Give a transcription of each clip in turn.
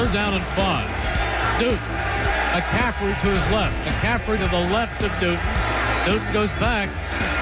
Third down and 5. Newton. McCaffrey to his left. McCaffrey to the left of Newton. Newton goes back,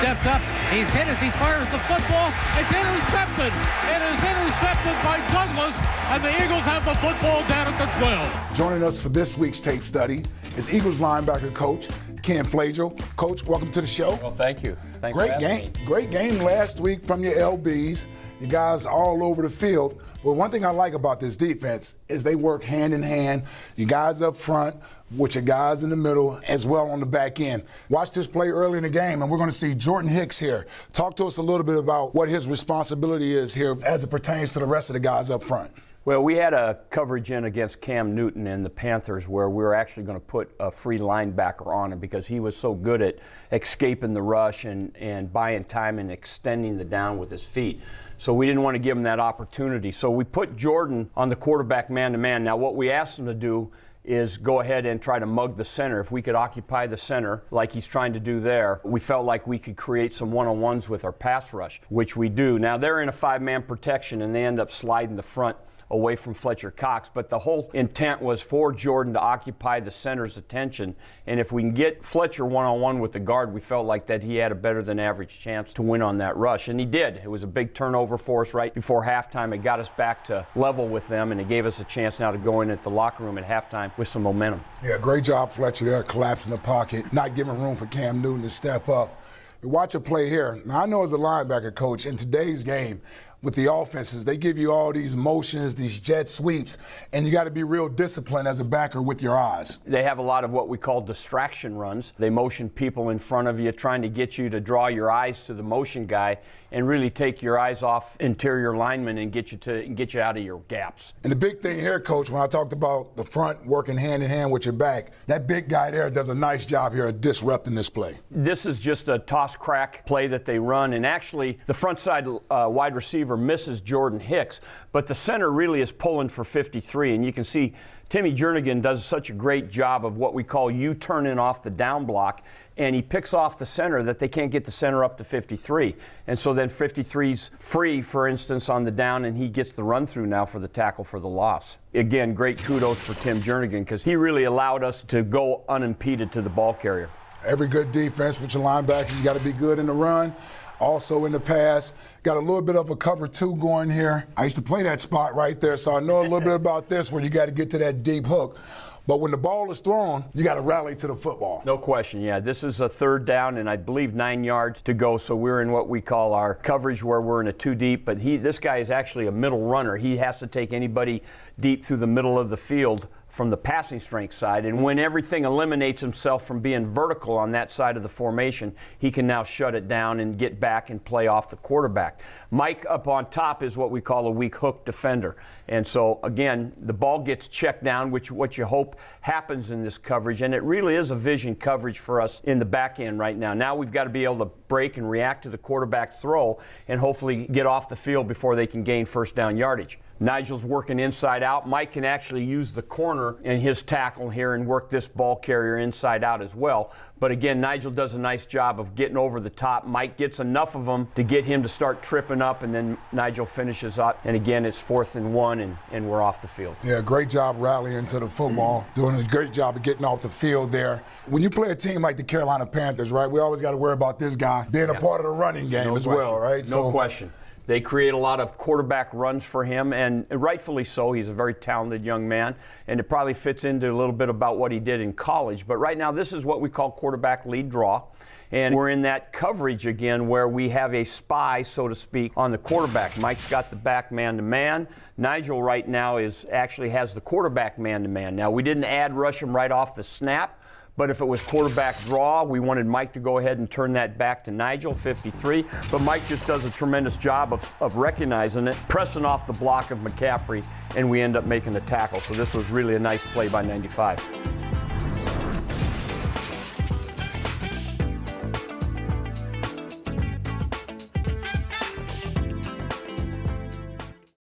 steps up. He's hit as he fires the football. It's intercepted. It is intercepted by Douglas, and the Eagles have the football down at the 12. Joining us for this week's tape study is Eagles linebacker coach Ken Flajole. Coach, welcome to the show. Well, thank you. Thanks Great for game. having me. Great game last week from your LBs. You guys all over the field. Well, one thing I like about this defense is they work hand in hand. You guys up front with your guys in the middle as well on the back end. Watch this play early in the game, and we're going to see Jordan Hicks here. Talk to us a little bit about what his responsibility is here as it pertains to the rest of the guys up front. Well, we had a coverage in against Cam Newton and the Panthers where we were actually going to put a free linebacker on him because he was so good at escaping the rush and buying time and extending the down with his feet. So we didn't want to give him that opportunity. So we put Jordan on the quarterback man-to-man. Now what we asked him to do is go ahead and try to mug the center. If we could occupy the center like he's trying to do there, we felt like we could create some one-on-ones with our pass rush, which we do. Now they're in a five-man protection and they end up sliding the front away from Fletcher Cox, but the whole intent was for Jordan to occupy the center's attention, and if we can get Fletcher one-on-one with the guard, we felt like that he had a better than average chance to win on that rush, and he did. It was a big turnover for us right before halftime. It got us back to level with them, and it gave us a chance now to go in at the locker room at halftime with some momentum. Yeah, great job, Fletcher there, collapsing the pocket, not giving room for Cam Newton to step up. But watch a play here. Now, I know as a linebacker coach, in today's game, with the offenses, they give you all these motions, these jet sweeps, and you got to be real disciplined as a backer with your eyes. They have a lot of what we call distraction runs. They motion people in front of you, trying to get you to draw your eyes to the motion guy and really take your eyes off interior linemen and get you out of your gaps. And the big thing here, Coach, when I talked about the front working hand in hand with your back, that big guy there does a nice job here of disrupting this play. This is just a toss crack play that they run, and actually the front side wide receiver misses Jordan Hicks, but the center really is pulling for 53, and you can see Timmy Jernigan does such a great job of what we call U-turning off the down block, and he picks off the center that they can't get the center up to 53. And so then 53's free, for instance, on the down, and he gets the run through now for the tackle for the loss. Again, great kudos for Tim Jernigan because he really allowed us to go unimpeded to the ball carrier. Every good defense with your linebackers, you got to be good in the run. Also in the pass, got a little bit of a cover two going here. I used to play that spot right there, so I know a little bit about this where you got to get to that deep hook. But when the ball is thrown, you got to rally to the football. No question, yeah. This is a third down and I believe 9 yards to go, so we're in what we call our coverage where we're in a two deep, but this guy is actually a middle runner. He has to take anybody deep through the middle of the field from the passing strength side, and when everything eliminates himself from being vertical on that side of the formation, he can now shut it down and get back and play off the quarterback. Mike up on top is what we call a weak hook defender, and so again the ball gets checked down, which what you hope happens in this coverage, and it really is a vision coverage for us in the back end right now. Now we've got to be able to break and react to the quarterback throw and hopefully get off the field before they can gain first down yardage. Nigel's working inside out. Mike can actually use the corner in his tackle here and work this ball carrier inside out as well. But again, Nigel does a nice job of getting over the top. Mike gets enough of them to get him to start tripping up, and then Nigel finishes up. And again, it's 4th and 1, and we're off the field. Yeah, great job rallying to the football, doing a great job of getting off the field there. When you play a team like the Carolina Panthers, right, we always got to worry about this guy being a part of the running game as well, right? No question. They create a lot of quarterback runs for him, and rightfully so. He's a very talented young man, and it probably fits into a little bit about what he did in college. But right now, this is what we call quarterback lead draw. And we're in that coverage again where we have a spy, so to speak, on the quarterback. Mike's got the back man-to-man. Nigel right now actually has the quarterback man-to-man. Now, we didn't add rush him right off the snap. But if it was quarterback draw, we wanted Mike to go ahead and turn that back to Nigel, 53. But Mike just does a tremendous job of recognizing it, pressing off the block of McCaffrey, and we end up making the tackle. So this was really a nice play by 95.